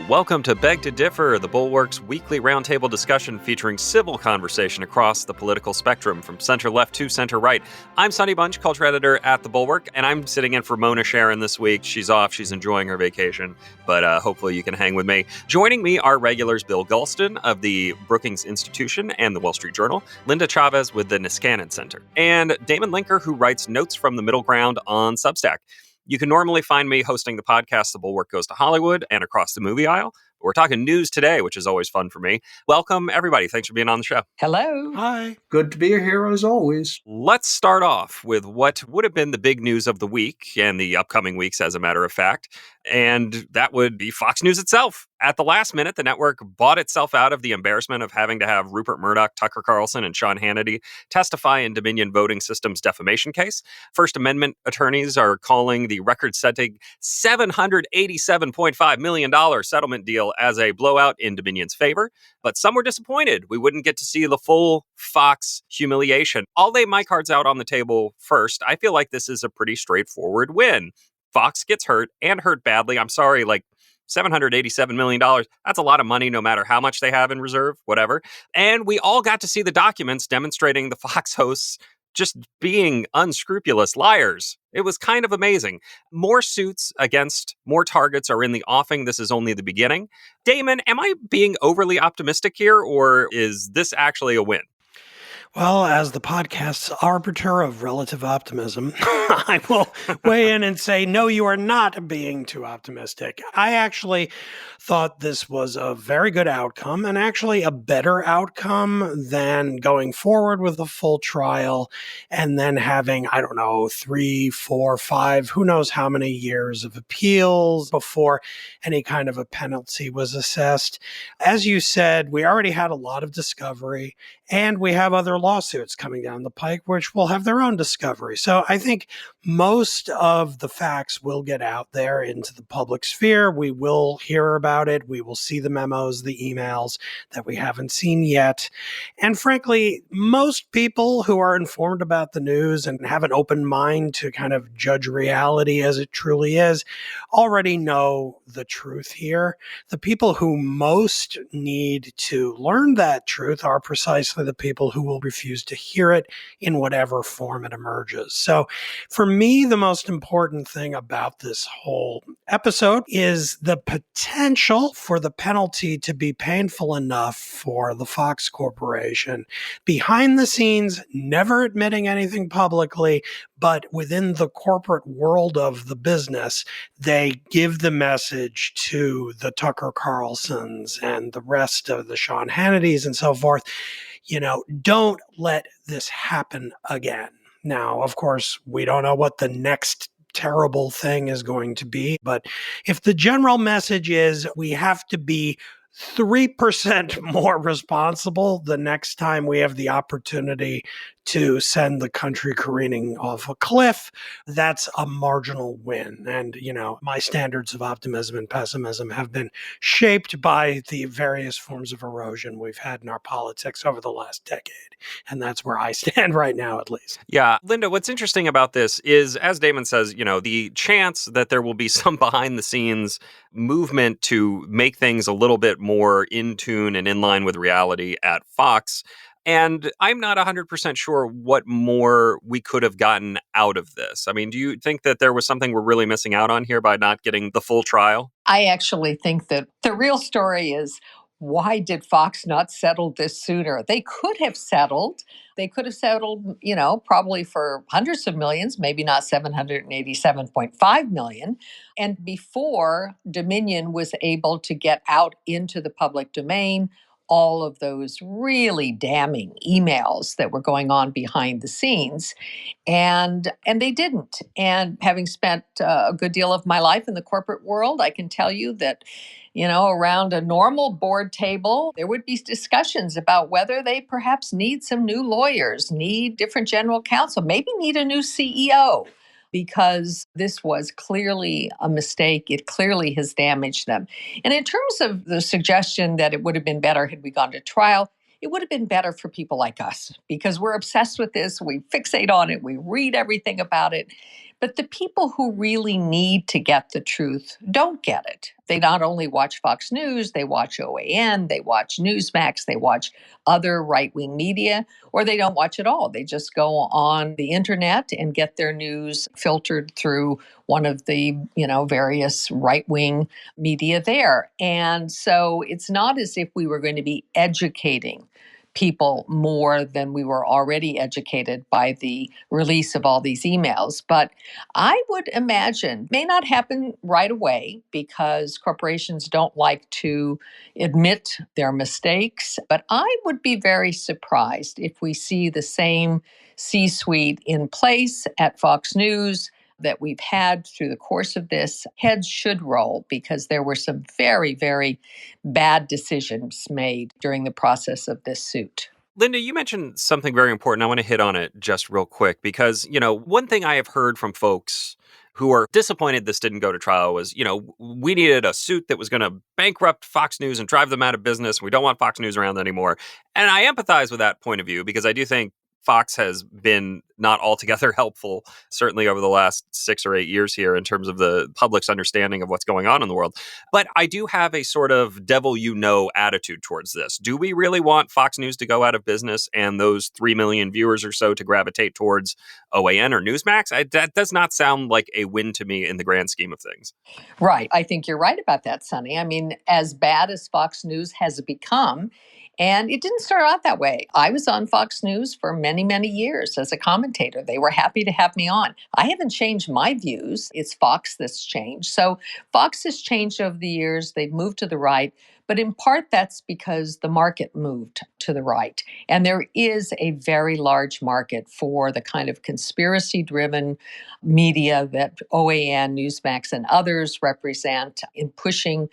Welcome to Beg to Differ, the Bulwark's weekly roundtable discussion featuring civil conversation across the political spectrum, from center-left to center-right. I'm Sonny Bunch, culture editor at The Bulwark, and I'm sitting in for Mona Charen this week. She's off. She's enjoying her vacation, but hopefully you can hang with me. Joining me are regulars Bill Galston of the Brookings Institution and the Wall Street Journal, Linda Chavez with the Niskanen Center, and Damon Linker, who writes Notes from the Middle Ground on Substack. You can normally find me hosting the podcast The Bulwark Goes to Hollywood and Across the Movie Aisle. But we're talking news today, which is always fun for me. Welcome, everybody. Thanks for being on the show. Hello. Hi. Good to be here as always. Let's start off with what would have been the big news of the week and the upcoming weeks, as a matter of fact. And that would be Fox News itself. At the last minute, the network bought itself out of the embarrassment of having to have Rupert Murdoch, Tucker Carlson, and Sean Hannity testify in Dominion Voting Systems defamation case. First Amendment attorneys are calling the record-setting $787.5 million settlement deal as a blowout in Dominion's favor. But some were disappointed we wouldn't get to see the full Fox humiliation. I'll lay my cards out on the table first. I feel like this is a pretty straightforward win. Fox gets hurt, and hurt badly. I'm sorry, $787 million. That's a lot of money, no matter how much they have in reserve, whatever. And we all got to see the documents demonstrating the Fox hosts just being unscrupulous liars. It was kind of amazing. More suits against more targets are in the offing. This is only the beginning. Damon, am I being overly optimistic here, or is this actually a win? Well, as the podcast's arbiter of relative optimism, I will weigh in and say, no, you are not being too optimistic. I actually thought this was a very good outcome, and actually a better outcome than going forward with a full trial and then having, 3, 4, 5, who knows how many years of appeals before any kind of a penalty was assessed. As you said, we already had a lot of discovery, and we have other lawsuits coming down the pike, which will have their own discovery. So I think most of the facts will get out there into the public sphere. We will hear about it. We will see the memos, the emails that we haven't seen yet. And frankly, most people who are informed about the news and have an open mind to kind of judge reality as it truly is already know the truth here. The people who most need to learn that truth are precisely the people who will refuse to hear it in whatever form it emerges. So for me, the most important thing about this whole episode is the potential for the penalty to be painful enough for the Fox Corporation, behind the scenes, never admitting anything publicly, but within the corporate world of the business, they give the message to the Tucker Carlsons and the rest of the Sean Hannitys and so forth, don't let this happen again. Now, of course, we don't know what the next terrible thing is going to be, but if the general message is we have to be 3% more responsible the next time we have the opportunity to send the country careening off a cliff, that's a marginal win. And, my standards of optimism and pessimism have been shaped by the various forms of erosion we've had in our politics over the last decade. And that's where I stand right now, at least. Yeah. Linda, what's interesting about this is, as Damon says, the chance that there will be some behind the scenes movement to make things a little bit more in tune and in line with reality at Fox. And I'm not 100% sure what more we could have gotten out of this. I mean, do you think that there was something we're really missing out on here by not getting the full trial? I actually think that the real story is, why did Fox not settle this sooner? They could have settled. They could have settled, probably for hundreds of millions, maybe not $787.5 million. And before Dominion was able to get out into the public domain all of those really damning emails that were going on behind the scenes. And they didn't. And having spent a good deal of my life in the corporate world, I can tell you that, around a normal board table, there would be discussions about whether they perhaps need some new lawyers, need different general counsel, maybe need a new CEO. Because this was clearly a mistake. It clearly has damaged them. And in terms of the suggestion that it would have been better had we gone to trial, it would have been better for people like us because we're obsessed with this. We fixate on it. We read everything about it. But the people who really need to get the truth don't get it. They not only watch Fox News, they watch OAN, they watch Newsmax, they watch other right-wing media, or they don't watch at all. They just go on the internet and get their news filtered through one of the, various right-wing media there. And so it's not as if we were going to be educating people more than we were already educated by the release of all these emails. But I would imagine may not happen right away because corporations don't like to admit their mistakes. But I would be very surprised if we see the same C-suite in place at Fox News that we've had through the course of this. Heads should roll because there were some very, very bad decisions made during the process of this suit. Linda, you mentioned something very important. I want to hit on it just real quick because, one thing I have heard from folks who are disappointed this didn't go to trial was, we needed a suit that was going to bankrupt Fox News and drive them out of business. We don't want Fox News around anymore. And I empathize with that point of view because I do think Fox has been not altogether helpful, certainly over the last 6 or 8 years here in terms of the public's understanding of what's going on in the world. But I do have a sort of devil attitude towards this. Do we really want Fox News to go out of business and those 3 million viewers or so to gravitate towards OAN or Newsmax? That does not sound like a win to me in the grand scheme of things. Right. I think you're right about that, Sonny. I mean, as bad as Fox News has become, and it didn't start out that way. I was on Fox News for many, many years as a commentator. They were happy to have me on. I haven't changed my views. It's Fox that's changed. So Fox has changed over the years. They've moved to the right. But in part, that's because the market moved to the right. And there is a very large market for the kind of conspiracy-driven media that OAN, Newsmax, and others represent in pushing,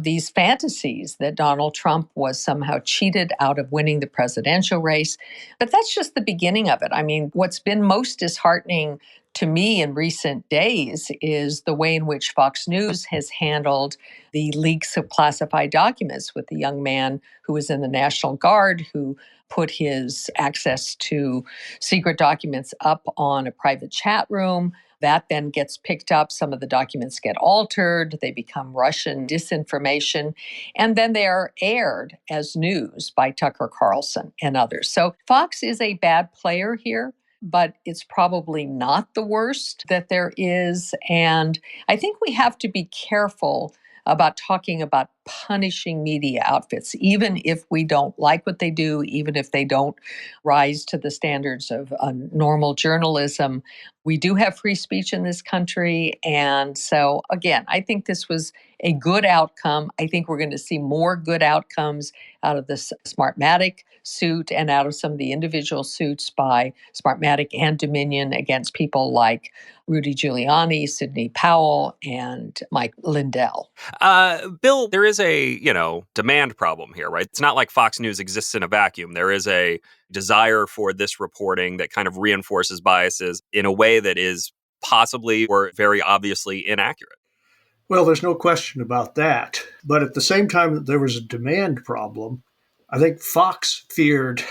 these fantasies that Donald Trump was somehow cheated out of winning the presidential race. But that's just the beginning of it. I mean, what's been most disheartening to me in recent days is the way in which Fox News has handled the leaks of classified documents with the young man who was in the National Guard who put his access to secret documents up on a private chat room. That then gets picked up. Some of the documents get altered. They become Russian disinformation. And then they are aired as news by Tucker Carlson and others. So Fox is a bad player here, but it's probably not the worst that there is. And I think we have to be careful about talking about punishing media outfits, even if we don't like what they do, even if they don't rise to the standards of normal journalism. We do have free speech in this country. And so, again, I think this was a good outcome. I think we're going to see more good outcomes out of this Smartmatic suit and out of some of the individual suits by Smartmatic and Dominion against people like Rudy Giuliani, Sidney Powell, and Mike Lindell. Bill, there is a, demand problem here, right? It's not like Fox News exists in a vacuum. There is a desire for this reporting that kind of reinforces biases in a way that is possibly or very obviously inaccurate. Well, there's no question about that. But at the same time that there was a demand problem, I think Fox feared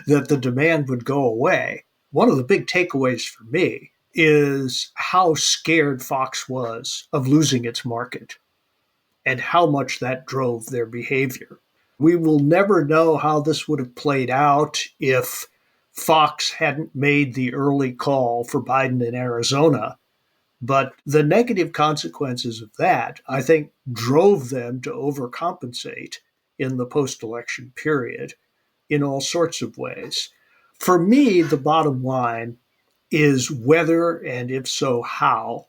that the demand would go away. One of the big takeaways for me is how scared Fox was of losing its market and how much that drove their behavior. We will never know how this would have played out if Fox hadn't made the early call for Biden in Arizona. But the negative consequences of that, I think, drove them to overcompensate in the post-election period in all sorts of ways. For me, the bottom line is whether, and if so, how,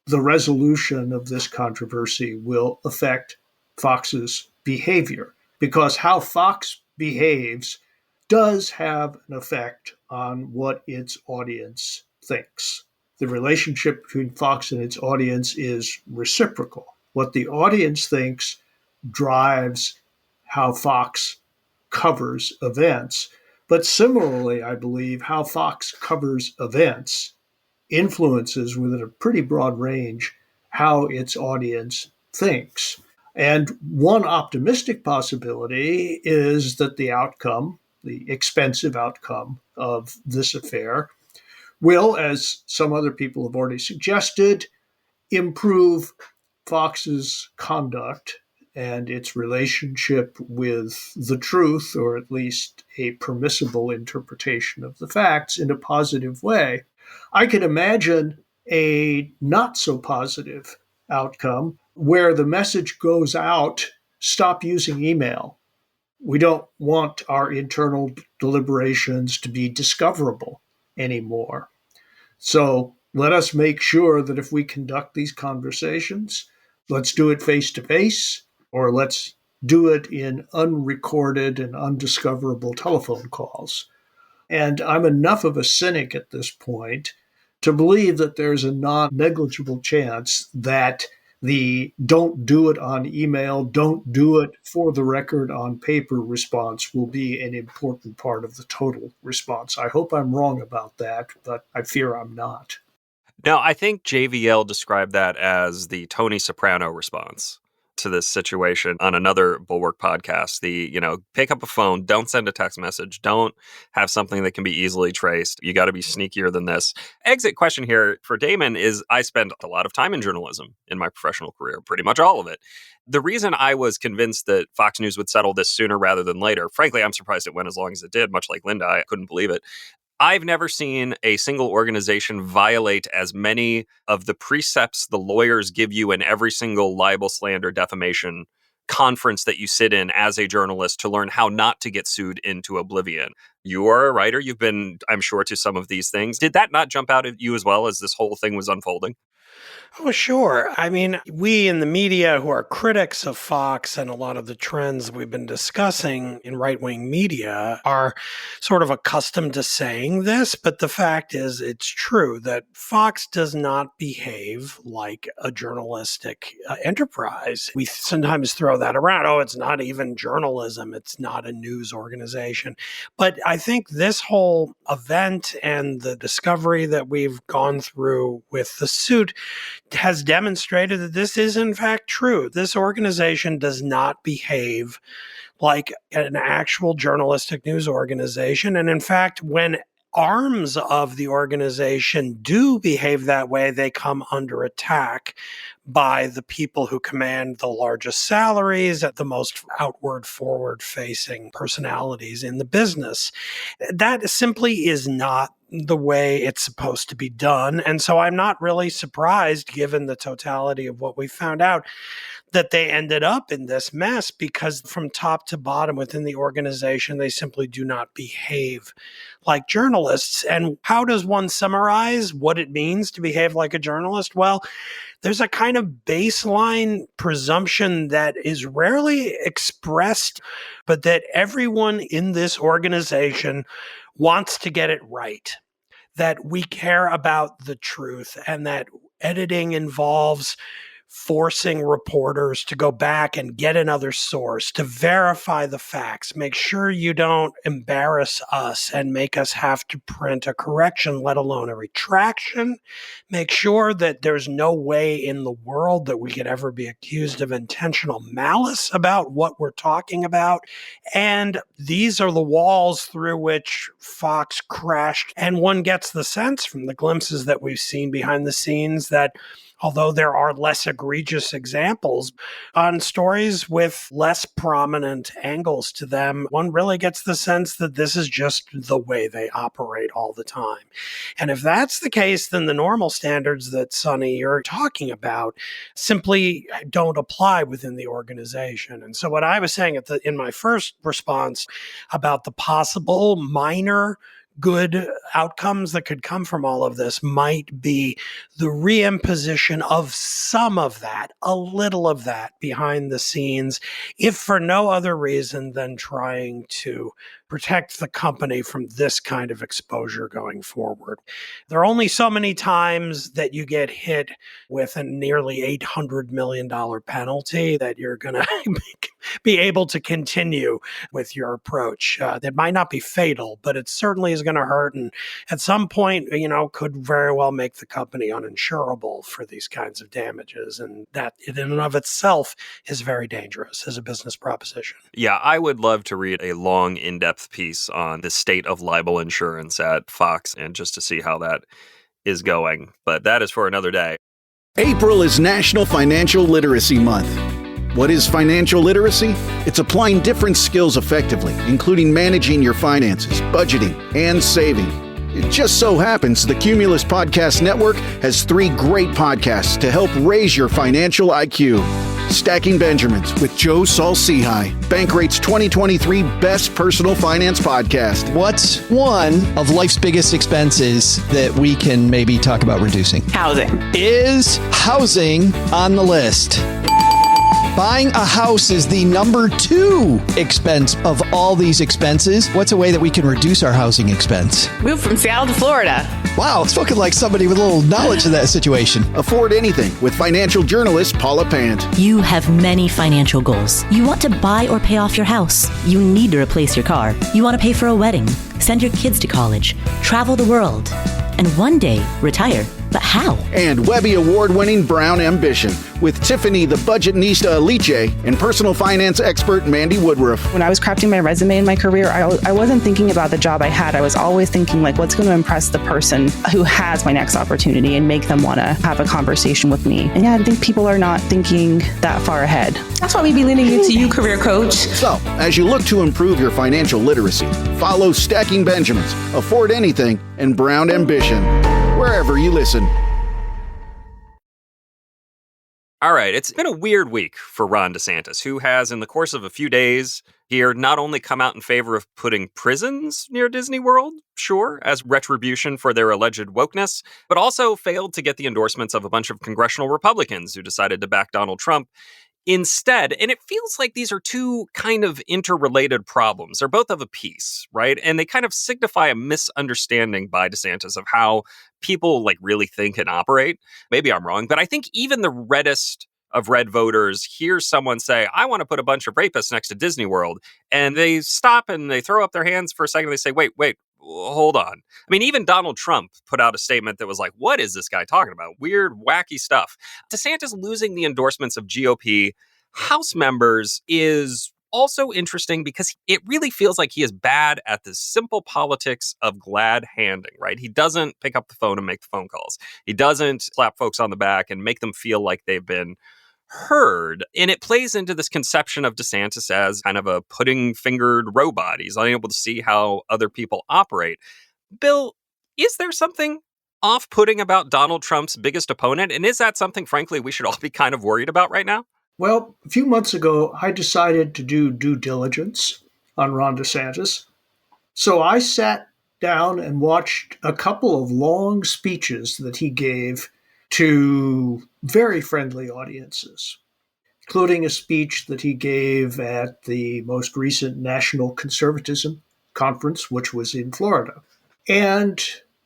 the resolution of this controversy will affect Fox's behavior. Because how Fox behaves does have an effect on what its audience thinks. The relationship between Fox and its audience is reciprocal. What the audience thinks drives how Fox covers events. But similarly, I believe how Fox covers events influences within a pretty broad range how its audience thinks. And one optimistic possibility is that the outcome, the expensive outcome of this affair, will, as some other people have already suggested, improve Fox's conduct and its relationship with the truth, or at least a permissible interpretation of the facts, in a positive way, I can imagine a not so positive outcome where the message goes out, stop using email. We don't want our internal deliberations to be discoverable anymore. So let us make sure that if we conduct these conversations, let's do it face to face, or let's do it in unrecorded and undiscoverable telephone calls. And I'm enough of a cynic at this point to believe that there's a non-negligible chance that the don't do it on email, don't do it for the record on paper response will be an important part of the total response. I hope I'm wrong about that, but I fear I'm not. No, I think JVL described that as the Tony Soprano response to this situation on another Bulwark podcast. Pick up a phone, don't send a text message, don't have something that can be easily traced. You got to be sneakier than this. Exit question here for Damon is, I spent a lot of time in journalism in my professional career, pretty much all of it. The reason I was convinced that Fox News would settle this sooner rather than later, frankly, I'm surprised it went as long as it did, much like Linda. I couldn't believe it. I've never seen a single organization violate as many of the precepts the lawyers give you in every single libel, slander, defamation conference that you sit in as a journalist to learn how not to get sued into oblivion. You are a writer. You've been, I'm sure, to some of these things. Did that not jump out at you as well as this whole thing was unfolding? Oh, sure. I mean, we in the media who are critics of Fox and a lot of the trends we've been discussing in right-wing media are sort of accustomed to saying this, but the fact is it's true that Fox does not behave like a journalistic enterprise. We sometimes throw that around. Oh, it's not even journalism. It's not a news organization. But I think this whole event and the discovery that we've gone through with the suit has demonstrated that this is in fact true. This organization does not behave like an actual journalistic news organization. And in fact, when arms of the organization do behave that way, they come under attack by the people who command the largest salaries at the most outward, forward-facing personalities in the business. That simply is not the way it's supposed to be done. And so I'm not really surprised, given the totality of what we found out, that they ended up in this mess, because from top to bottom within the organization, they simply do not behave like journalists. And how does one summarize what it means to behave like a journalist? Well, there's a kind of baseline presumption that is rarely expressed, but that everyone in this organization wants to get it right, that we care about the truth, and that editing involves forcing reporters to go back and get another source to verify the facts, make sure you don't embarrass us and make us have to print a correction, let alone a retraction, make sure that there's no way in the world that we could ever be accused of intentional malice about what we're talking about. And these are the walls through which Fox crashed. And one gets the sense from the glimpses that we've seen behind the scenes that although there are less egregious examples on stories with less prominent angles to them, one really gets the sense that this is just the way they operate all the time. And if that's the case, then the normal standards that, Sonny, you're talking about simply don't apply within the organization. And so what I was saying in my first response about the possible minor good outcomes that could come from all of this might be the reimposition of some of that, a little of that behind the scenes, if for no other reason than trying to protect the company from this kind of exposure going forward. There are only so many times that you get hit with a nearly $800 million penalty that you're going to be able to continue with your approach. That might not be fatal, but it certainly is going to hurt. And at some point, could very well make the company uninsurable for these kinds of damages. And that in and of itself is very dangerous as a business proposition. Yeah, I would love to read a long, in-depth piece on the state of libel insurance at Fox and just to see how that is going. But that is for another day. April is National Financial Literacy Month. What is financial literacy? It's applying different skills effectively, including managing your finances, budgeting, and saving. It just so happens the Cumulus Podcast Network has 3 great podcasts to help raise your financial IQ. Stacking Benjamins with Joe Saul-Sehy, Bankrate's 2023 Best Personal Finance Podcast. What's one of life's biggest expenses that we can maybe talk about reducing? Housing. Is housing on the list? Buying a house is the number 2 expense of all these expenses. What's a way that we can reduce our housing expense? Move from Seattle to Florida. Wow, it's spoken like somebody with a little knowledge of that situation. Afford anything with financial journalist Paula Pant. You have many financial goals. You want to buy or pay off your house. You need to replace your car. You want to pay for a wedding, send your kids to college, travel the world, and one day retire. But how? And Webby Award-winning Brown Ambition with Tiffany the Budgetnista Aliche and personal finance expert Mandy Woodruff. When I was crafting my resume in my career, I wasn't thinking about the job I had. I was always thinking, like, what's going to impress the person who has my next opportunity and make them want to have a conversation with me. And yeah, I think people are not thinking that far ahead. That's why we be leaning into you, career coach. So, as you look to improve your financial literacy, follow Stacking Benjamins, Afford Anything, and Brown Ambition, wherever you listen. All right, it's been a weird week for Ron DeSantis, who has, in the course of a few days here, not only come out in favor of putting prisons near Disney World, sure, as retribution for their alleged wokeness, but also failed to get the endorsements of a bunch of congressional Republicans who decided to back Donald Trump instead. And it feels like these are 2 kind of interrelated problems. They're both of a piece, right? And they kind of signify a misunderstanding by DeSantis of how people really think and operate. Maybe I'm wrong, but I think even the reddest of red voters hears someone say, I want to put a bunch of rapists next to Disney World. And they stop and they throw up their hands for a second. They say, wait, hold on. I mean, even Donald Trump put out a statement that was like, what is this guy talking about? Weird, wacky stuff. DeSantis losing the endorsements of GOP House members is also interesting because it really feels like he is bad at the simple politics of glad handing, right? He doesn't pick up the phone and make the phone calls. He doesn't slap folks on the back and make them feel like they've been heard. And it plays into this conception of DeSantis as kind of a pudding-fingered robot. He's unable to see how other people operate. Bill, is there something off-putting about Donald Trump's biggest opponent? And is that something, frankly, we should all be kind of worried about right now? Well, a few months ago, I decided to do due diligence on Ron DeSantis. So I sat down and watched a couple of long speeches that he gave to very friendly audiences, including a speech that he gave at the most recent National Conservatism Conference, which was in Florida. And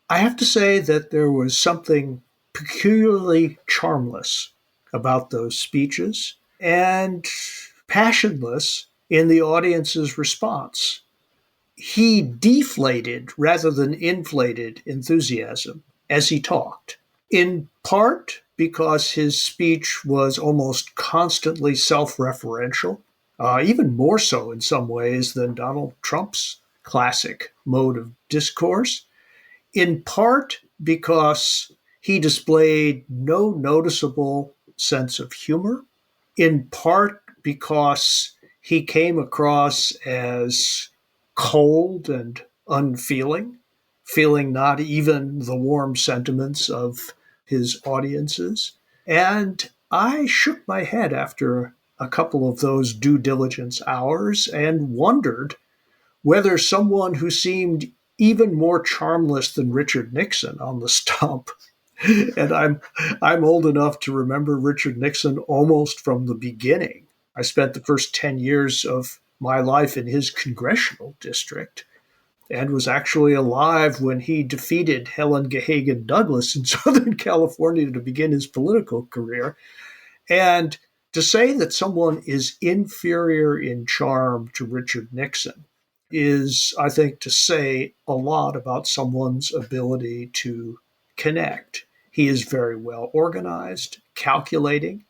I have to say that there was something peculiarly charmless about those speeches and passionless in the audience's response. He deflated rather than inflated enthusiasm as he talked, in part because his speech was almost constantly self-referential, even more so in some ways than Donald Trump's classic mode of discourse, in part because he displayed no noticeable sense of humor, in part because he came across as cold and unfeeling, feeling not even the warm sentiments of his audiences. And I shook my head after a couple of those due diligence hours and wondered whether someone who seemed even more charmless than Richard Nixon on the stump, and I'm old enough to remember Richard Nixon almost from the beginning. I spent the first 10 years of my life in his congressional district and was actually alive when he defeated Helen Gahagan Douglas in Southern California to begin his political career. And to say that someone is inferior in charm to Richard Nixon is, I think, to say a lot about someone's ability to connect. He is very well organized, calculating,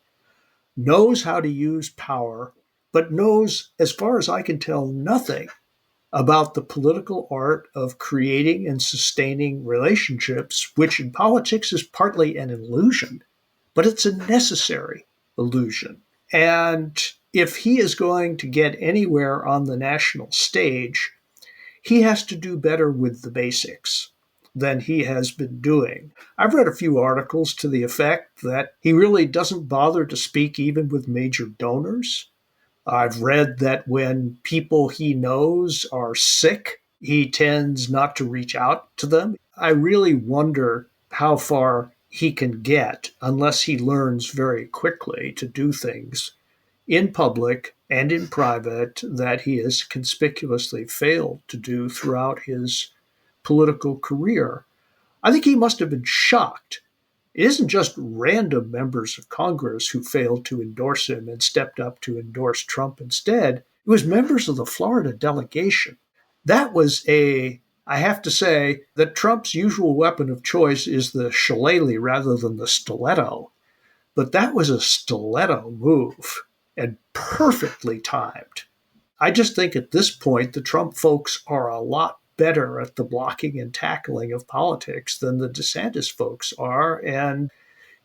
knows how to use power, but knows, as far as I can tell, nothing about the political art of creating and sustaining relationships, which in politics is partly an illusion. but it's a necessary illusion. And if he is going to get anywhere on the national stage, he has to do better with the basics than he has been doing. I've read a few articles to the effect that he really doesn't bother to speak even with major donors. I've read that when people he knows are sick, he tends not to reach out to them. I really wonder how far he can get unless he learns very quickly to do things in public and in private that he has conspicuously failed to do throughout his political career. I think he must have been shocked. It isn't just random members of Congress who failed to endorse him and stepped up to endorse Trump instead. It was members of the Florida delegation. That was I have to say that Trump's usual weapon of choice is the shillelagh rather than the stiletto. But that was a stiletto move and perfectly timed. I just think at this point, the Trump folks are a lot better at the blocking and tackling of politics than the DeSantis folks are. And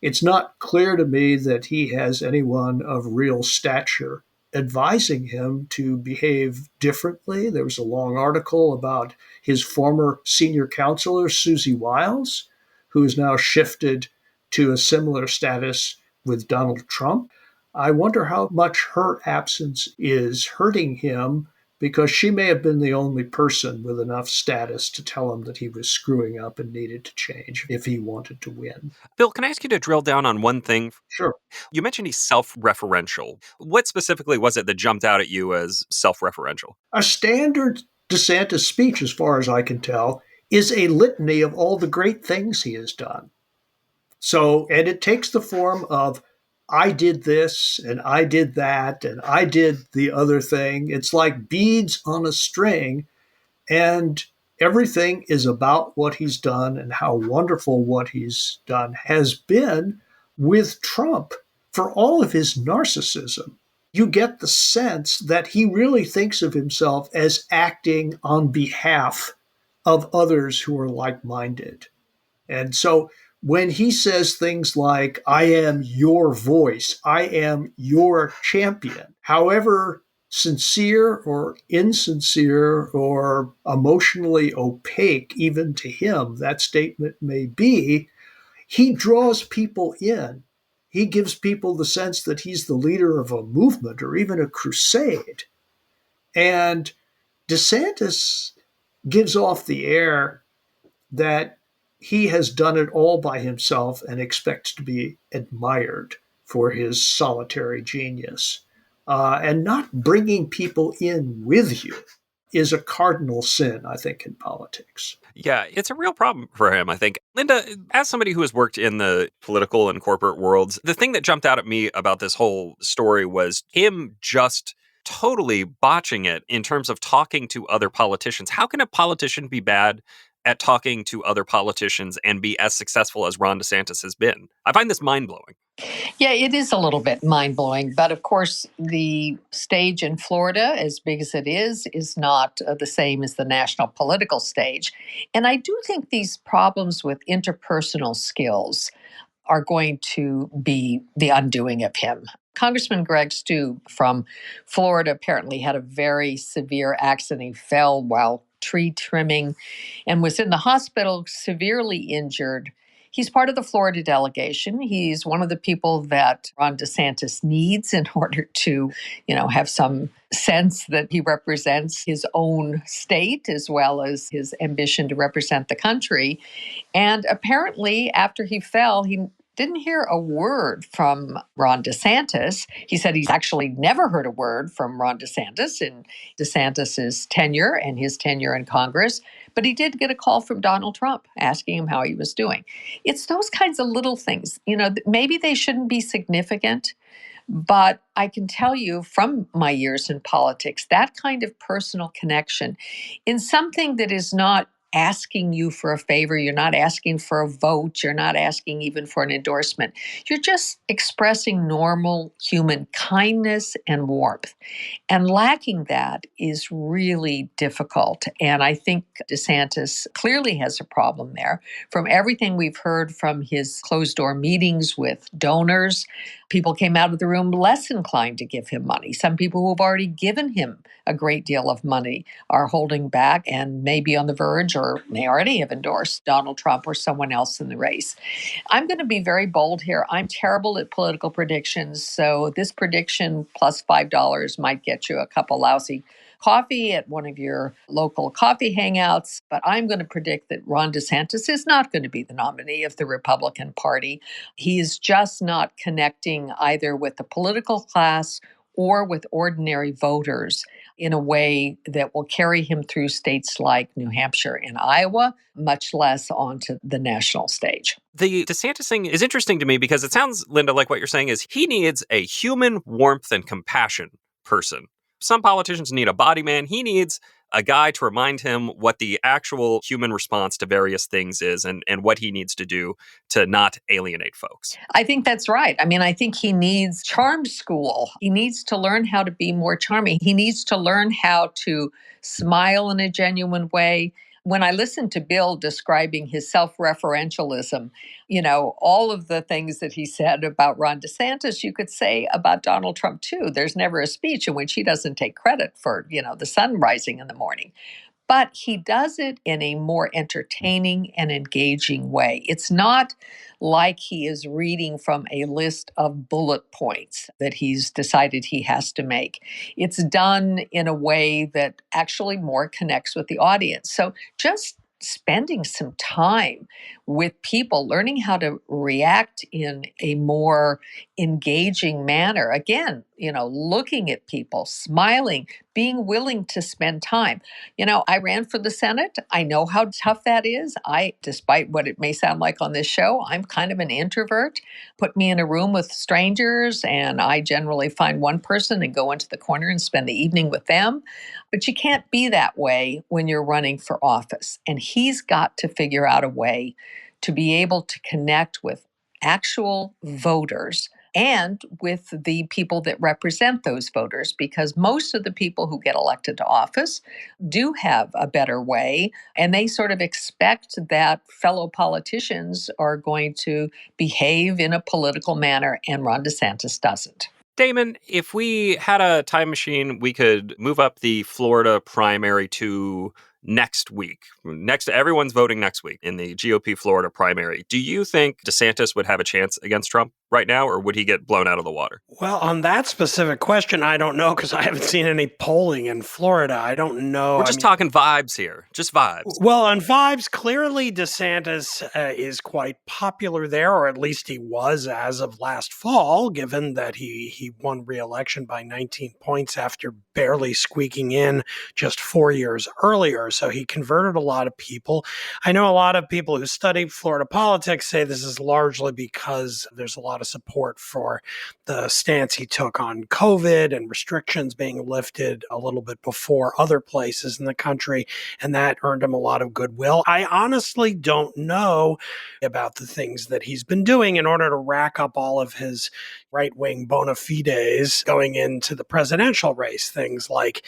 it's not clear to me that he has anyone of real stature advising him to behave differently. There was a long article about his former senior counselor, Susie Wiles, who has now shifted to a similar status with Donald Trump. I wonder how much her absence is hurting him, because she may have been the only person with enough status to tell him that he was screwing up and needed to change if he wanted to win. Bill, can I ask you to drill down on one thing? Sure. You mentioned he's self-referential. What specifically was it that jumped out at you as self-referential? A standard DeSantis speech, as far as I can tell, is a litany of all the great things he has done. And it takes the form of, I did this and I did that and I did the other thing. It's like beads on a string, and everything is about what he's done and how wonderful what he's done has been with Trump. For all of his narcissism, you get the sense that he really thinks of himself as acting on behalf of others who are like-minded. And so when he says things like, I am your voice, I am your champion, however sincere or insincere or emotionally opaque even to him that statement may be, he draws people in. He gives people the sense that he's the leader of a movement or even a crusade. And DeSantis gives off the air that he has done it all by himself and expects to be admired for his solitary genius. And not bringing people in with you is a cardinal sin, I think, in politics. Yeah, it's a real problem for him, I think. Linda, as somebody who has worked in the political and corporate worlds, the thing that jumped out at me about this whole story was him just totally botching it in terms of talking to other politicians. How can a politician be bad at talking to other politicians and be as successful as Ron DeSantis has been? I find this mind-blowing. Yeah, it is a little bit mind-blowing. But of course, the stage in Florida, as big as it is not the same as the national political stage. And I do think these problems with interpersonal skills are going to be the undoing of him. Congressman Greg Steube from Florida apparently had a very severe accident. He fell while tree trimming and was in the hospital severely injured. He's part of the Florida delegation. He's one of the people that Ron DeSantis needs in order to, have some sense that he represents his own state as well as his ambition to represent the country. And apparently, after he fell, he didn't hear a word from Ron DeSantis. He said he's actually never heard a word from Ron DeSantis in DeSantis's tenure and his tenure in Congress. But he did get a call from Donald Trump asking him how he was doing. It's those kinds of little things. Maybe they shouldn't be significant, but I can tell you from my years in politics, that kind of personal connection in something that is not asking you for a favor. You're not asking for a vote. You're not asking even for an endorsement. You're just expressing normal human kindness and warmth. And lacking that is really difficult. And I think DeSantis clearly has a problem there. From everything we've heard from his closed-door meetings with donors, people came out of the room less inclined to give him money. Some people who have already given him a great deal of money are holding back and may be on the verge or may already have endorsed Donald Trump or someone else in the race. I'm going to be very bold here. I'm terrible at political predictions, so this prediction plus $5 might get you a cup of lousy coffee at one of your local coffee hangouts. But I'm going to predict that Ron DeSantis is not going to be the nominee of the Republican Party. He is just not connecting either with the political class or with ordinary voters in a way that will carry him through states like New Hampshire and Iowa, much less onto the national stage. The DeSantis thing is interesting to me because it sounds, Linda, like what you're saying is he needs a human warmth and compassion person. Some politicians need a body man. He needs a guy to remind him what the actual human response to various things is and what he needs to do to not alienate folks. I think that's right. I mean, I think he needs charm school. He needs to learn how to be more charming. He needs to learn how to smile in a genuine way. When I listened to Bill describing his self-referentialism, all of the things that he said about Ron DeSantis, you could say about Donald Trump too. There's never a speech in which he doesn't take credit for, the sun rising in the morning. But he does it in a more entertaining and engaging way. It's not like he is reading from a list of bullet points that he's decided he has to make. It's done in a way that actually more connects with the audience. So just spending some time with people, learning how to react in a more engaging manner. Again, looking at people, smiling, being willing to spend time. I ran for the Senate. I know how tough that is. Despite what it may sound like on this show, I'm kind of an introvert. Put me in a room with strangers, and I generally find one person and go into the corner and spend the evening with them. But you can't be that way when you're running for office. And he's got to figure out a way to be able to connect with actual voters and with the people that represent those voters, because most of the people who get elected to office do have a better way, and they sort of expect that fellow politicians are going to behave in a political manner, and Ron DeSantis doesn't. Damon, if we had a time machine, we could move up the Florida primary to next week. Everyone's voting next week in the GOP Florida primary. Do you think DeSantis would have a chance against Trump right now, or would he get blown out of the water? Well, on that specific question, I don't know, because I haven't seen any polling in Florida. I don't know. We're just talking vibes here. Just vibes. Well, on vibes, clearly DeSantis is quite popular there, or at least he was as of last fall, given that he won re-election by 19 points after barely squeaking in just 4 years earlier. So he converted a lot of people. I know a lot of people who study Florida politics say this is largely because there's a lot of support for the stance he took on COVID and restrictions being lifted a little bit before other places in the country, and that earned him a lot of goodwill. I honestly don't know about the things that he's been doing in order to rack up all of his right-wing bona fides going into the presidential race, things like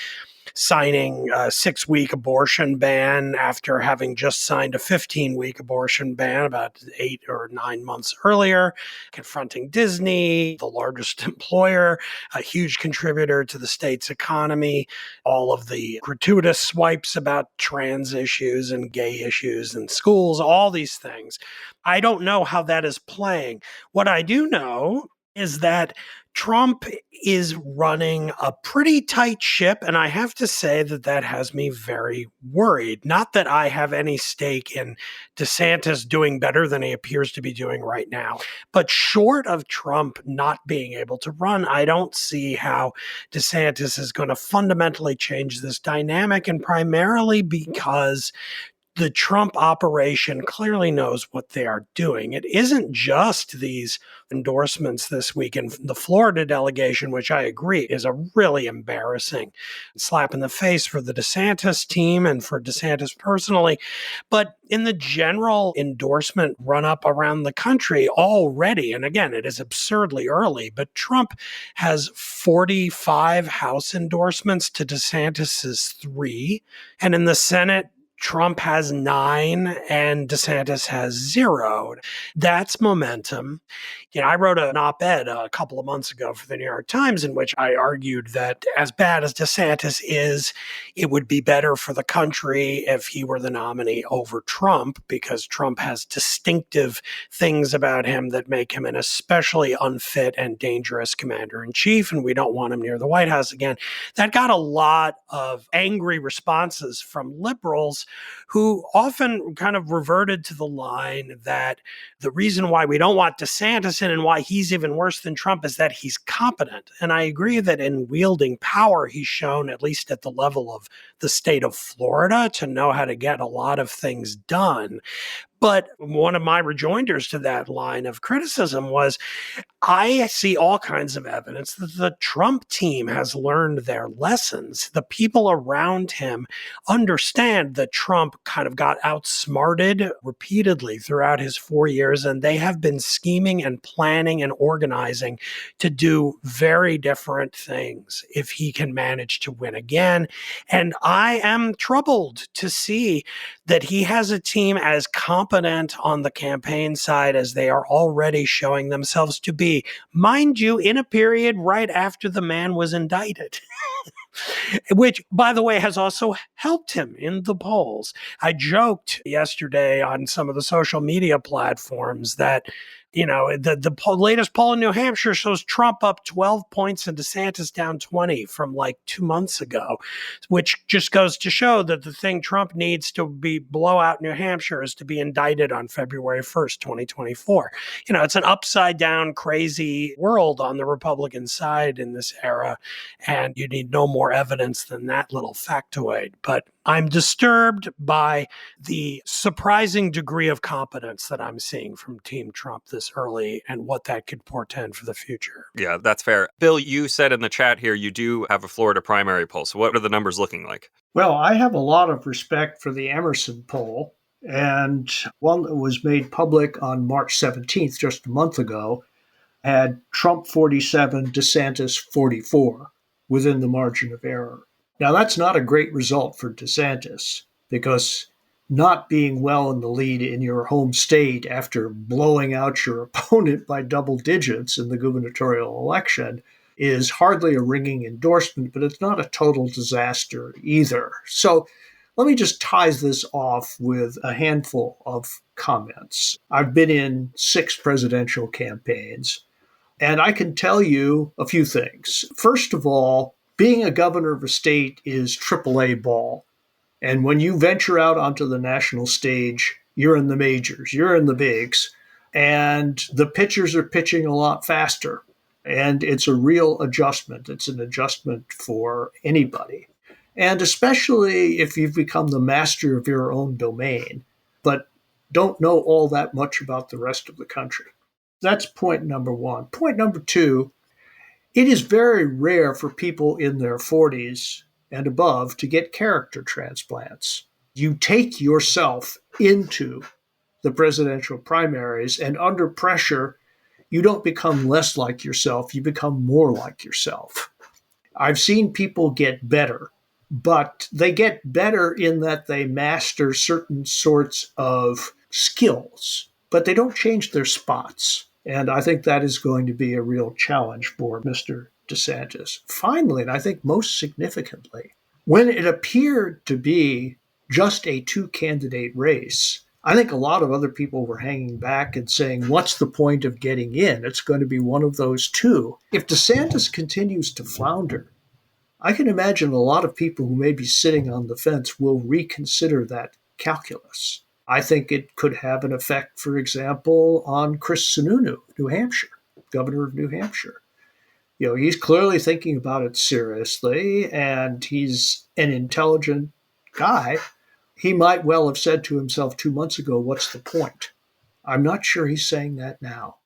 signing a 6-week abortion ban after having just signed a 15-week abortion ban about 8 or 9 months earlier, confronting Disney, the largest employer, a huge contributor to the state's economy, all of the gratuitous swipes about trans issues and gay issues in schools, all these things. I don't know how that is playing. What I do know is that Trump is running a pretty tight ship, and I have to say that has me very worried. Not that I have any stake in DeSantis doing better than he appears to be doing right now, but short of Trump not being able to run, I don't see how DeSantis is going to fundamentally change this dynamic, and primarily because the Trump operation clearly knows what they are doing. It isn't just these endorsements this week in the Florida delegation, which I agree is a really embarrassing slap in the face for the DeSantis team and for DeSantis personally. But in the general endorsement run up around the country already, and again, it is absurdly early, but Trump has 45 House endorsements to DeSantis's 3. And in the Senate, Trump has 9 and DeSantis has 0. That's momentum. I wrote an op-ed a couple of months ago for the New York Times in which I argued that as bad as DeSantis is, it would be better for the country if he were the nominee over Trump, because Trump has distinctive things about him that make him an especially unfit and dangerous commander-in-chief, and we don't want him near the White House again. That got a lot of angry responses from liberals who often kind of reverted to the line that the reason why we don't want DeSantis in and why he's even worse than Trump is that he's competent. And I agree that in wielding power, he's shown, at least at the level of the state of Florida, to know how to get a lot of things done. But one of my rejoinders to that line of criticism was, I see all kinds of evidence that the Trump team has learned their lessons. The people around him understand that Trump kind of got outsmarted repeatedly throughout his 4 years, and they have been scheming and planning and organizing to do very different things if he can manage to win again. And I am troubled to see that he has a team as competent on the campaign side as they are already showing themselves to be. Mind you, in a period right after the man was indicted, which, by the way, has also helped him in the polls. I joked yesterday on some of the social media platforms that, the latest poll in New Hampshire shows Trump up 12 points and DeSantis down 20 from like 2 months ago, which just goes to show that the thing Trump needs to be blow out New Hampshire is to be indicted on February 1st, 2024. It's an upside down, crazy world on the Republican side in this era, and you need no more evidence than that little factoid. But I'm disturbed by the surprising degree of competence that I'm seeing from Team Trump this early and what that could portend for the future. Yeah, that's fair. Bill, you said in the chat here you do have a Florida primary poll. So what are the numbers looking like? Well, I have a lot of respect for the Emerson poll, and one that was made public on March 17th, just a month ago, had Trump 47, DeSantis 44, within the margin of error. Now, that's not a great result for DeSantis, because not being well in the lead in your home state after blowing out your opponent by double digits in the gubernatorial election is hardly a ringing endorsement, but it's not a total disaster either. So let me just tie this off with a handful of comments. I've been in 6 presidential campaigns, and I can tell you a few things. First of all, being a governor of a state is AAA ball. And when you venture out onto the national stage, you're in the majors, you're in the bigs, and the pitchers are pitching a lot faster. And it's a real adjustment. It's an adjustment for anybody. And especially if you've become the master of your own domain, but don't know all that much about the rest of the country. That's point number one. Point number two, it is very rare for people in their 40s and above to get character transplants. You take yourself into the presidential primaries, and under pressure, you don't become less like yourself, you become more like yourself. I've seen people get better, but they get better in that they master certain sorts of skills, but they don't change their spots. And I think that is going to be a real challenge for Mr. DeSantis. Finally, and I think most significantly, when it appeared to be just a 2-candidate race, I think a lot of other people were hanging back and saying, what's the point of getting in? It's going to be one of those two. If DeSantis continues to flounder, I can imagine a lot of people who may be sitting on the fence will reconsider that calculus. I think it could have an effect, for example, on Chris Sununu, New Hampshire, governor of New Hampshire. He's clearly thinking about it seriously, and he's an intelligent guy. he might well have said to himself 2 months ago, what's the point? I'm not sure he's saying that now.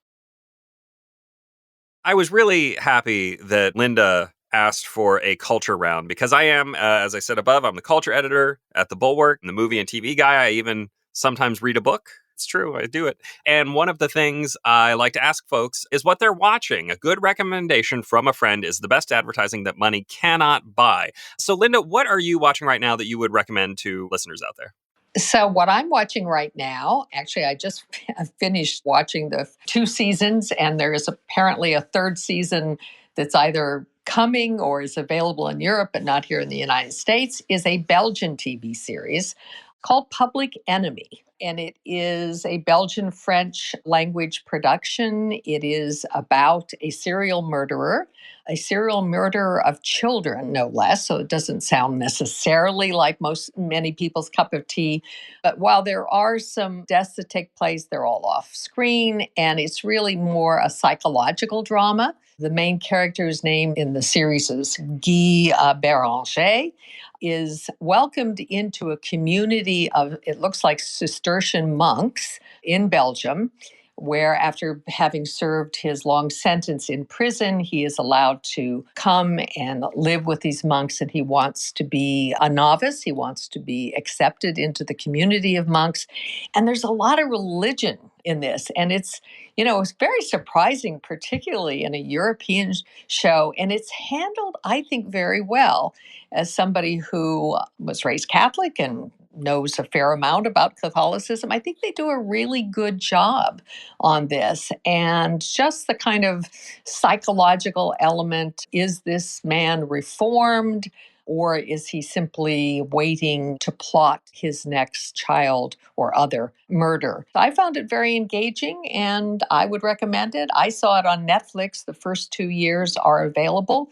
I was really happy that Linda asked for a culture round because I am, as I said above, I'm the culture editor at The Bulwark and the movie and TV guy. I even sometimes read a book. It's true, I do it. And one of the things I like to ask folks is what they're watching. A good recommendation from a friend is the best advertising that money cannot buy. So, Linda, what are you watching right now that you would recommend to listeners out there? So what I'm watching right now, actually, I just finished watching the 2 seasons, and there is apparently a 3rd season that's either coming or is available in Europe, but not here in the United States, is a Belgian TV series called Public Enemy. And it is a Belgian-French language production. It is about a serial murderer of children, no less. So it doesn't sound necessarily like many people's cup of tea. But while there are some deaths that take place, they're all off screen. And it's really more a psychological drama. The main character's name in the series is Guy Béranger, is welcomed into a community of, it looks like Cistercian monks in Belgium, where after having served his long sentence in prison, he is allowed to come and live with these monks, and he wants to be a novice. He wants to be accepted into the community of monks. And there's a lot of religion in this. And it's very surprising, particularly in a European show. And it's handled, I think, very well. As somebody who was raised Catholic and knows a fair amount about Catholicism, I think they do a really good job on this. And just the kind of psychological element, is this man reformed? Or is he simply waiting to plot his next child or other murder? I found it very engaging and I would recommend it. I saw it on Netflix. The first 2 years are available.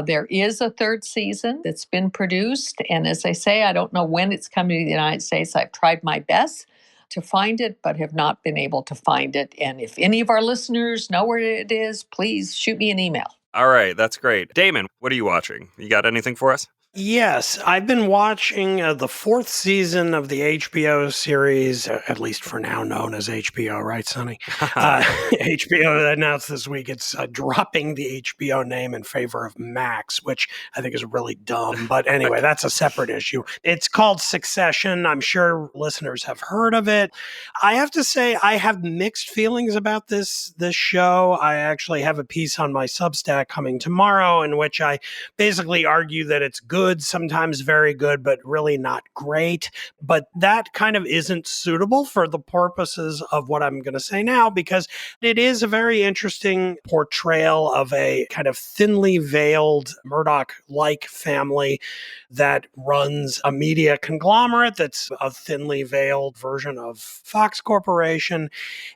There is a 3rd season that's been produced. And as I say, I don't know when it's coming to the United States. I've tried my best to find it, but have not been able to find it. And if any of our listeners know where it is, please shoot me an email. All right, that's great. Damon, what are you watching? You got anything for us? Yes, I've been watching the 4th season of the HBO series, at least for now known as HBO, right, Sonny? HBO announced this week it's dropping the HBO name in favor of Max, which I think is really dumb. But anyway, that's a separate issue. It's called Succession. I'm sure listeners have heard of it. I have to say I have mixed feelings about this show. I actually have a piece on my Substack coming tomorrow in which I basically argue that it's good, sometimes very good, but really not great. But that kind of isn't suitable for the purposes of what I'm going to say now, because it is a very interesting portrayal of a kind of thinly veiled Murdoch-like family that runs a media conglomerate that's a thinly veiled version of Fox Corporation,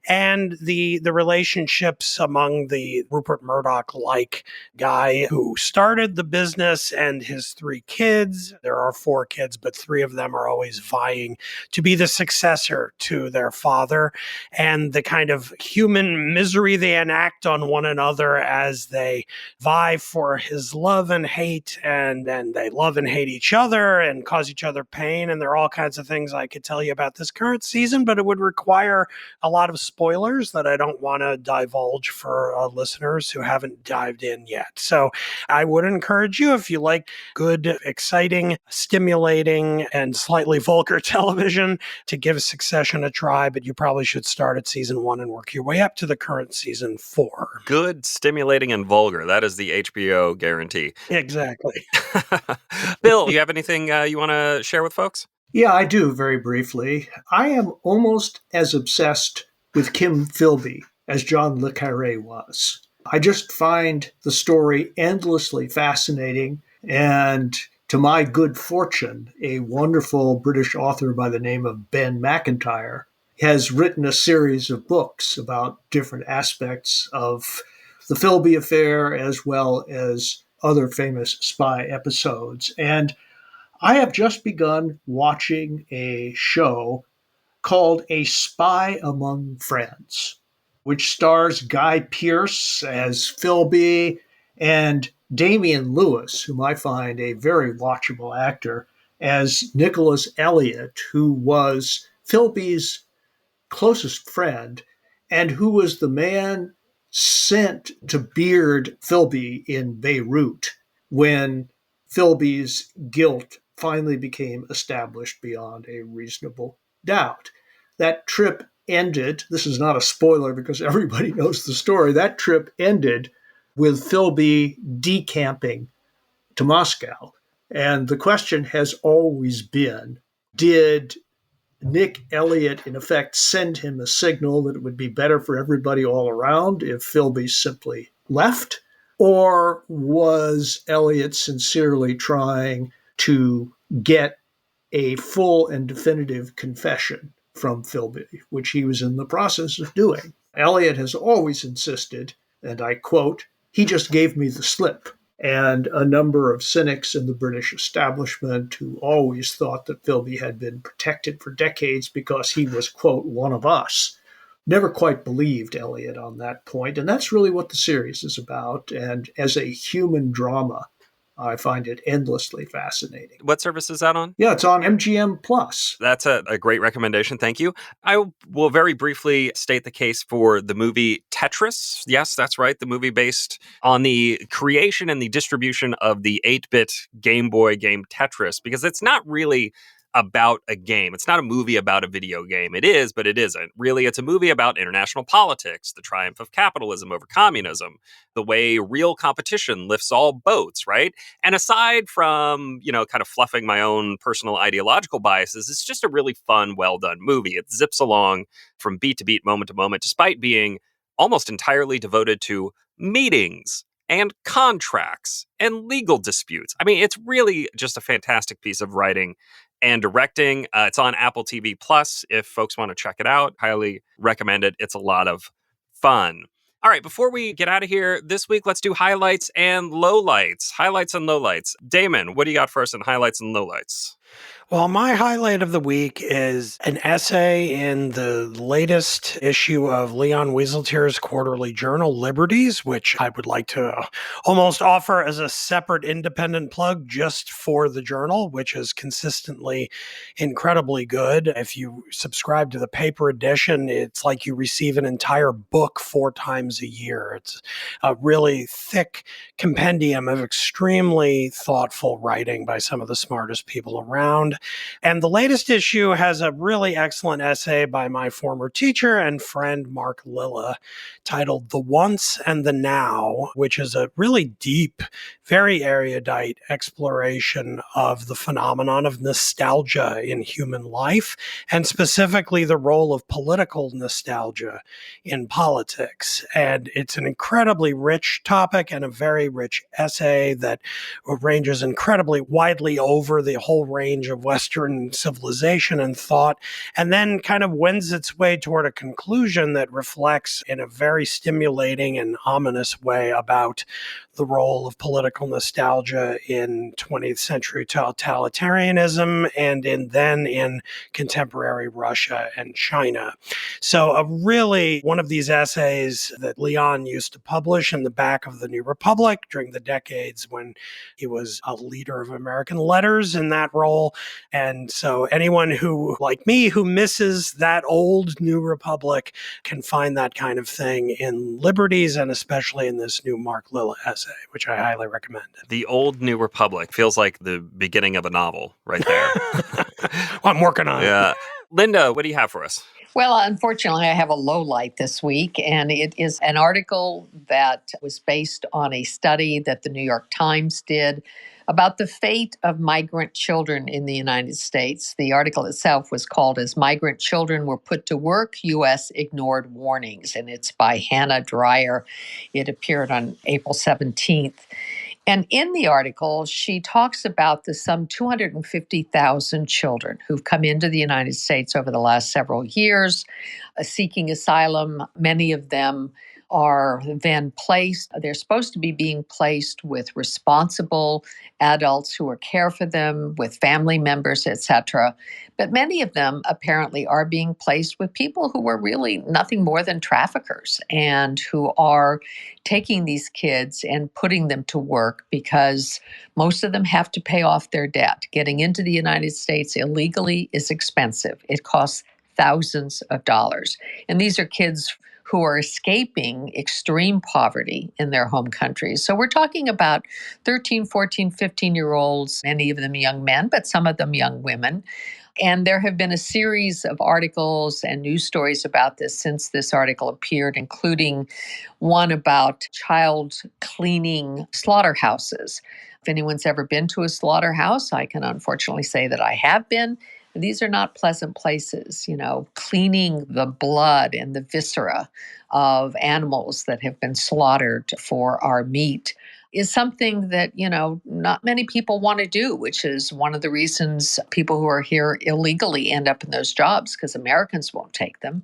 and the relationships among the Rupert Murdoch-like guy who started the business and his 3 kids. There are 4 kids, but 3 of them are always vying to be the successor to their father, and the kind of human misery they enact on one another as they vie for his love and hate, and then they love and hate each other and cause each other pain. And there are all kinds of things I could tell you about this current season, but it would require a lot of spoilers that I don't want to divulge for listeners who haven't dived in yet. So I would encourage you, if you like good, exciting, stimulating, and slightly vulgar television, to give Succession a try, but you probably should start at season 1 and work your way up to the current season 4. Good, stimulating, and vulgar. That is the HBO guarantee. Exactly. Bill, do you have anything you want to share with folks? Yeah, I do, very briefly. I am almost as obsessed with Kim Philby as John le Carré was. I just find the story endlessly fascinating, and to my good fortune, a wonderful British author by the name of Ben McIntyre has written a series of books about different aspects of the Philby affair as well as other famous spy episodes. And I have just begun watching a show called A Spy Among Friends, which stars Guy Pearce as Philby and Damian Lewis, whom I find a very watchable actor, as Nicholas Elliott, who was Philby's closest friend and who was the man sent to beard Philby in Beirut when Philby's guilt finally became established beyond a reasonable doubt. That trip ended, this is not a spoiler because everybody knows the story, that trip ended with Philby decamping to Moscow. And the question has always been, did Nick Elliott, in effect, send him a signal that it would be better for everybody all around if Philby simply left? Or was Elliott sincerely trying to get a full and definitive confession from Philby, which he was in the process of doing? Elliott has always insisted, and I quote, "He just gave me the slip." And a number of cynics in the British establishment who always thought that Philby had been protected for decades because he was, quote, one of us, never quite believed Elliott on that point. And that's really what the series is about. And as a human drama, I find it endlessly fascinating. What service is that on? Yeah, it's on MGM Plus. That's a great recommendation. Thank you. I will very briefly state the case for the movie Tetris. Yes, that's right. The movie based on the creation and the distribution of the 8-bit Game Boy game Tetris, because it's not really about a game. It's not a movie about a video game. It is, but it isn't. Really, it's a movie about international politics, the triumph of capitalism over communism, the way real competition lifts all boats, right? And aside from, kind of fluffing my own personal ideological biases, it's just a really fun, well-done movie. It zips along from beat to beat, moment to moment, despite being almost entirely devoted to meetings and contracts and legal disputes. I mean, it's really just a fantastic piece of writing and directing. It's on Apple TV Plus. If folks want to check it out, highly recommend it. It's a lot of fun. All right, before we get out of here this week, let's do highlights and lowlights. Highlights and lowlights. Damon, what do you got for us in highlights and lowlights? Well, my highlight of the week is an essay in the latest issue of Leon Wieseltier's quarterly journal, Liberties, which I would like to almost offer as a separate independent plug just for the journal, which is consistently incredibly good. If you subscribe to the paper edition, it's like you receive an entire book 4 times a year. It's a really thick compendium of extremely thoughtful writing by some of the smartest people around. And the latest issue has a really excellent essay by my former teacher and friend, Mark Lilla, titled The Once and the Now, which is a really deep, very erudite exploration of the phenomenon of nostalgia in human life, and specifically the role of political nostalgia in politics. And it's an incredibly rich topic and a very rich essay that ranges incredibly widely over the whole range of Western civilization and thought, and then kind of wends its way toward a conclusion that reflects in a very stimulating and ominous way about the role of political nostalgia in 20th century totalitarianism and in contemporary Russia and China. So really one of these essays that Leon used to publish in the back of the New Republic during the decades when he was a leader of American letters in that role. And so anyone who, like me, who misses that old New Republic can find that kind of thing in Liberties and especially in this new Mark Lilla essay, which I highly recommend. The old New Republic feels like the beginning of a novel right there. Well, I'm working on it. Linda, what do you have for us? Well, unfortunately, I have a low light this week, and it is an article that was based on a study that the New York Times did about the fate of migrant children in the United States. The article itself was called As Migrant Children Were Put to Work, U.S. Ignored Warnings, and it's by Hannah Dreyer. It appeared on April 17th. And in the article, she talks about the some 250,000 children who've come into the United States over the last several years, seeking asylum, many of them are then placed, they're supposed to be being placed with responsible adults who will care for them, with family members, etc. But many of them apparently are being placed with people who are really nothing more than traffickers and who are taking these kids and putting them to work because most of them have to pay off their debt. Getting into the United States illegally is expensive. It costs thousands of dollars. And these are kids who are escaping extreme poverty in their home countries. So we're talking about 13, 14, 15-year-olds, many of them young men, but some of them young women. And there have been a series of articles and news stories about this since this article appeared, including one about child cleaning slaughterhouses. If anyone's ever been to a slaughterhouse, I can unfortunately say that I have been. These are not pleasant places, cleaning the blood and the viscera of animals that have been slaughtered for our meat is something that, not many people want to do, which is one of the reasons people who are here illegally end up in those jobs because Americans won't take them.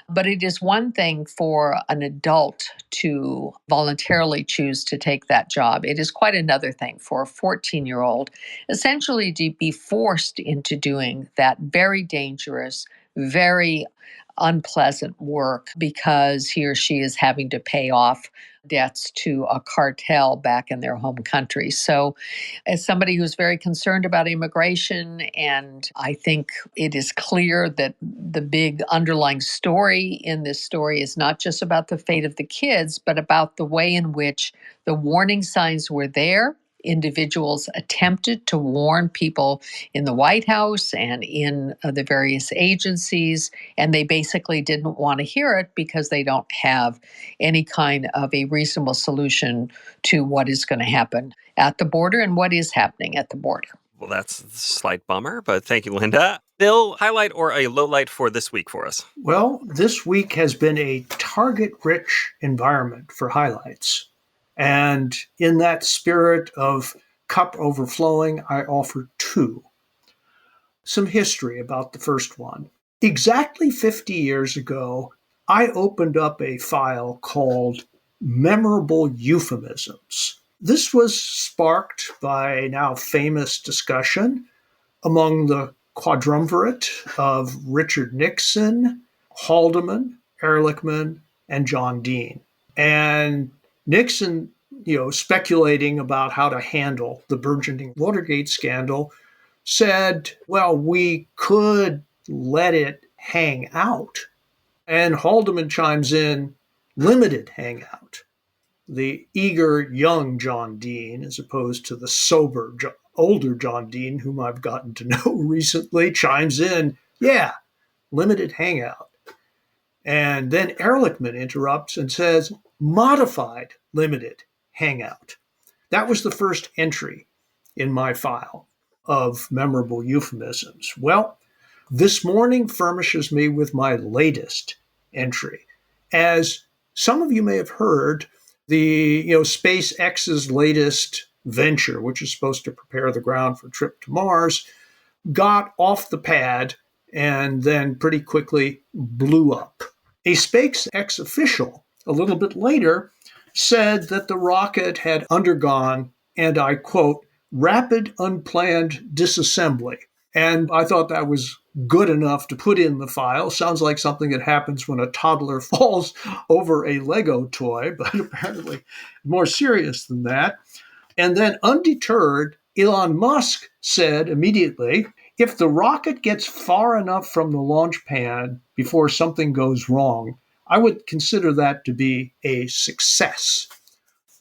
But it is one thing for an adult to voluntarily choose to take that job. It is quite another thing for a 14-year-old essentially to be forced into doing that very dangerous, very unpleasant work because he or she is having to pay off debts to a cartel back in their home country. So as somebody who's very concerned about immigration, and I think it is clear that the big underlying story in this story is not just about the fate of the kids, but about the way in which the warning signs were there. Individuals attempted to warn people in the White House and in the various agencies, and they basically didn't want to hear it because they don't have any kind of a reasonable solution to what is going to happen at the border and what is happening at the border. Well, that's a slight bummer, but thank you, Linda. Bill, highlight or a low light for this week for us? Well, this week has been a target-rich environment for highlights. And in that spirit of cup overflowing, I offer two. Some history about the first one. Exactly 50 years ago, I opened up a file called Memorable Euphemisms. This was sparked by a now famous discussion among the quadrumvirate of Richard Nixon, Haldeman, Ehrlichman, and John Dean. And Nixon, speculating about how to handle the burgeoning Watergate scandal, said, well, we could let it hang out. And Haldeman chimes in, limited hangout. The eager young John Dean, as opposed to the sober older John Dean, whom I've gotten to know recently, chimes in, yeah, limited hangout. And then Ehrlichman interrupts and says, modified limited hangout. That was the first entry in my file of memorable euphemisms. Well, this morning furnishes me with my latest entry. As some of you may have heard, the SpaceX's latest venture, which is supposed to prepare the ground for a trip to Mars, got off the pad and then pretty quickly blew up. A SpaceX official a little bit later said that the rocket had undergone, and I quote, rapid unplanned disassembly. And I thought that was good enough to put in the file. Sounds like something that happens when a toddler falls over a Lego toy, but apparently more serious than that. And then undeterred, Elon Musk said immediately, if the rocket gets far enough from the launch pad before something goes wrong, I would consider that to be a success.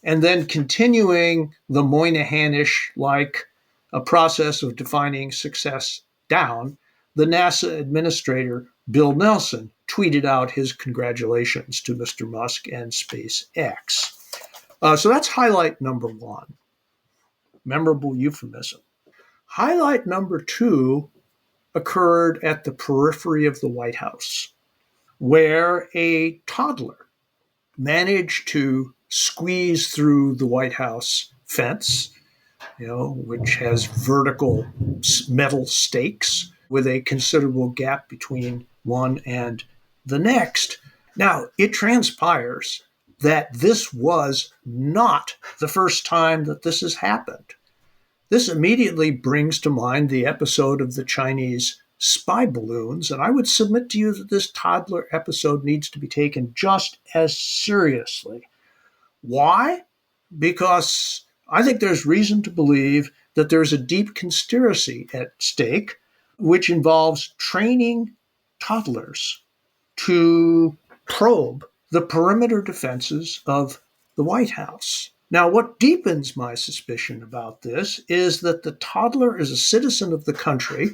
And then continuing the Moynihan-ish like a process of defining success down, the NASA administrator, Bill Nelson, tweeted out his congratulations to Mr. Musk and SpaceX. So that's highlight number one, memorable euphemism. Highlight number two occurred at the periphery of the White House, where a toddler managed to squeeze through the White House fence, which has vertical metal stakes with a considerable gap between one and the next. Now, it transpires that this was not the first time that this has happened. This immediately brings to mind the episode of the Chinese spy balloons, and I would submit to you that this toddler episode needs to be taken just as seriously. Why? Because I think there's reason to believe that there's a deep conspiracy at stake, which involves training toddlers to probe the perimeter defenses of the White House. Now, what deepens my suspicion about this is that the toddler is a citizen of the country,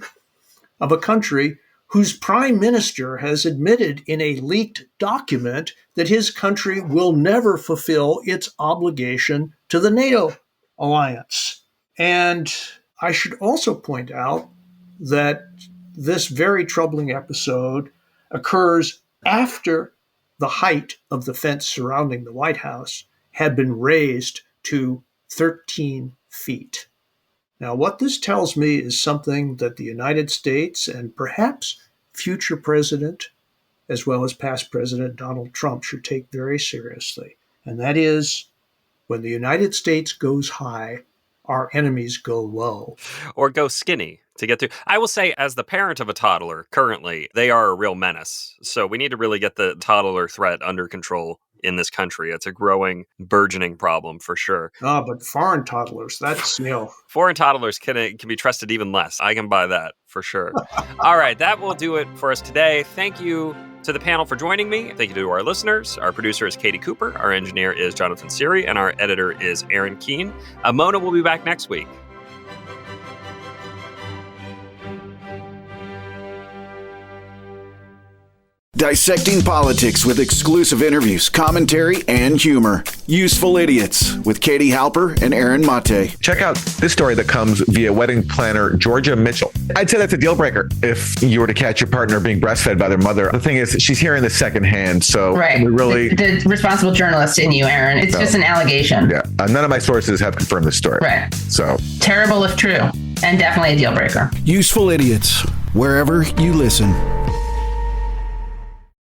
of a country whose prime minister has admitted in a leaked document that his country will never fulfill its obligation to the NATO alliance. And I should also point out that this very troubling episode occurs after the height of the fence surrounding the White House had been raised to 13 feet. Now, what this tells me is something that the United States and perhaps future president, as well as past President Donald Trump, should take very seriously. And that is, when the United States goes high, our enemies go low. Or go skinny to get through. I will say, as the parent of a toddler, currently, they are a real menace. So we need to really get the toddler threat under control in this country. It's a growing, burgeoning problem for sure. But foreign toddlers, that's, Foreign toddlers can be trusted even less. I can buy that for sure. All right, that will do it for us today. Thank you to the panel for joining me. Thank you to our listeners. Our producer is Katie Cooper. Our engineer is Jonathan Siri. And our editor is Aaron Keene. Mona will be back next week. Dissecting politics with exclusive interviews, commentary, and humor. Useful Idiots with Katie Halper and Aaron Mate. Check out this story that comes via wedding planner Georgia Mitchell. I'd say that's a deal breaker if you were to catch your partner being breastfed by their mother. The thing is, she's hearing this secondhand, so right. We really... The responsible journalist in you, Aaron. It's just an allegation. Yeah. None of my sources have confirmed this story. Right. So... terrible if true, and definitely a deal breaker. Useful Idiots, wherever you listen.